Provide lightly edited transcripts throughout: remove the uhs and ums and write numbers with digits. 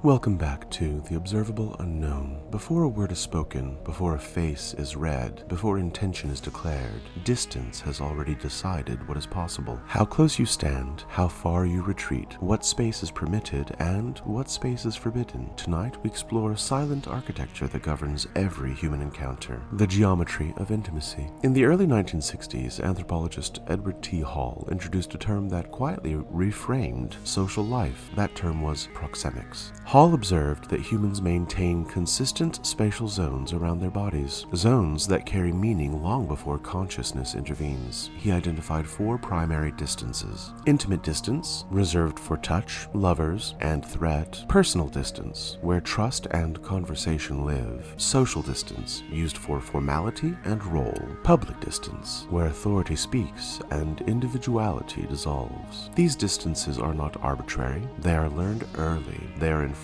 Welcome back to the Observable Unknown. Before a word is spoken, before a face is read, before intention is declared, distance has already decided what is possible. How close you stand, how far you retreat, what space is permitted, and what space is forbidden. Tonight we explore silent architecture that governs every human encounter, the geometry of intimacy. In the early 1960s, anthropologist Edward T. Hall introduced a term that quietly reframed social life. That term was proxemics. Hall observed that humans maintain consistent spatial zones around their bodies, zones that carry meaning long before consciousness intervenes. He identified four primary distances: intimate distance, reserved for touch, lovers, and threat; personal distance, where trust and conversation live; social distance, used for formality and role; public distance, where authority speaks and individuality dissolves. These distances are not arbitrary, they are learned early, they are enforced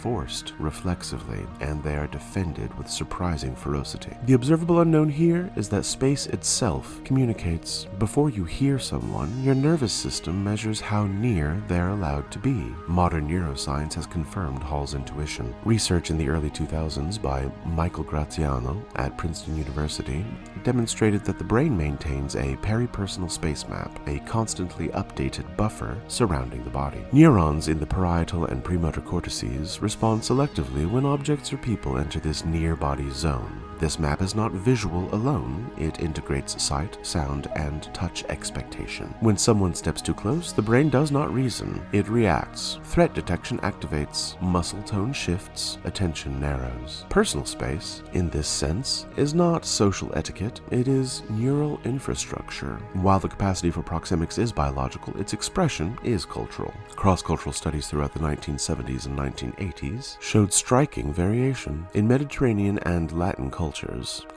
reflexively, and they are defended with surprising ferocity. The observable unknown here is that space itself communicates. Before you hear someone, your nervous system measures how near they're allowed to be. Modern neuroscience has confirmed Hall's intuition. Research in the early 2000s by Michael Graziano at Princeton University demonstrated that the brain maintains a peripersonal space map, a constantly updated buffer surrounding the body. Neurons in the parietal and premotor cortices respond selectively when objects or people enter this near-body zone. This map is not visual alone, it integrates sight, sound, and touch expectation. When someone steps too close, the brain does not reason, it reacts. Threat detection activates, muscle tone shifts, attention narrows. Personal space, in this sense, is not social etiquette, it is neural infrastructure. While the capacity for proxemics is biological, its expression is cultural. Cross-cultural studies throughout the 1970s and 1980s showed striking variation. In Mediterranean and Latin cultures,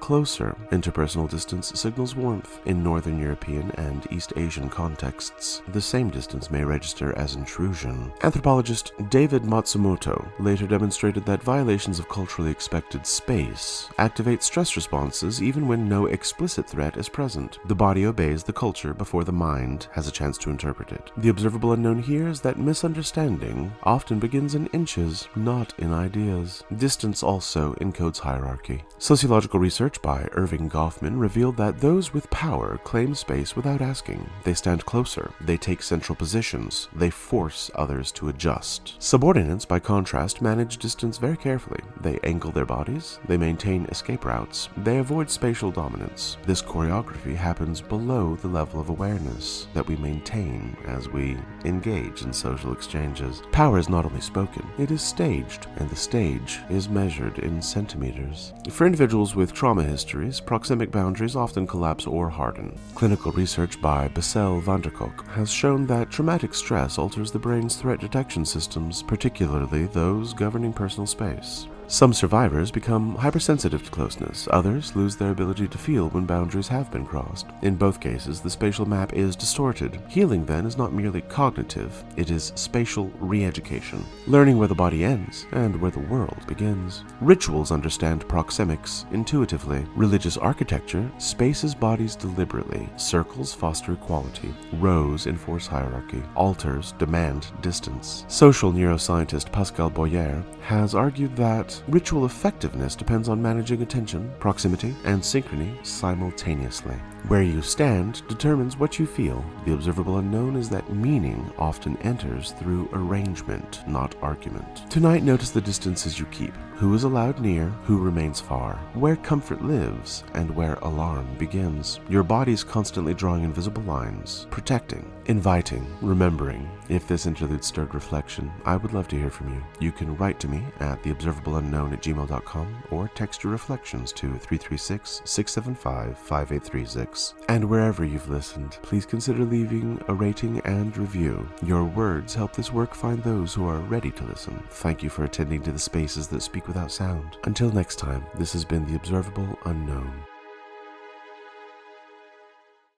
closer interpersonal distance signals warmth. In Northern European and East Asian contexts, the same distance may register as intrusion. Anthropologist David Matsumoto later demonstrated that violations of culturally expected space activate stress responses even when no explicit threat is present. The body obeys the culture before the mind has a chance to interpret it. The observable unknown here is that misunderstanding often begins in inches, not in ideas. Distance also encodes hierarchy. Sociological research by Irving Goffman revealed that those with power claim space without asking. They stand closer, they take central positions, they force others to adjust. Subordinates, by contrast, manage distance very carefully. They angle their bodies, they maintain escape routes, they avoid spatial dominance. This choreography happens below the level of awareness that we maintain as we engage in social exchanges. Power is not only spoken, it is staged, and the stage is measured in centimeters. For individuals with trauma histories, proxemic boundaries often collapse or harden. Clinical research by Bessel van der Kolk has shown that traumatic stress alters the brain's threat detection systems, particularly those governing personal space. Some survivors become hypersensitive to closeness, others lose their ability to feel when boundaries have been crossed. In both cases, the spatial map is distorted. Healing, then, is not merely cognitive, it is spatial re-education, learning where the body ends and where the world begins. Rituals understand proxemics intuitively. Religious architecture spaces bodies deliberately. Circles foster equality. Rows enforce hierarchy. Altars demand distance. Social neuroscientist Pascal Boyer has argued that ritual effectiveness depends on managing attention, proximity, and synchrony simultaneously. Where you stand determines what you feel. The observable unknown is that meaning often enters through arrangement, not argument. Tonight, notice the distances you keep. Who is allowed near, who remains far, where comfort lives, and where alarm begins. Your body's constantly drawing invisible lines, protecting, inviting, remembering. If this interlude stirred reflection, I would love to hear from you. You can write to me at theobservableunknown@gmail.com or text your reflections to 336-675-5836. And wherever you've listened, please consider leaving a rating and review. Your words help this work find those who are ready to listen. Thank you for attending to the spaces that speak without sound. Until next time, this has been The Observable Unknown.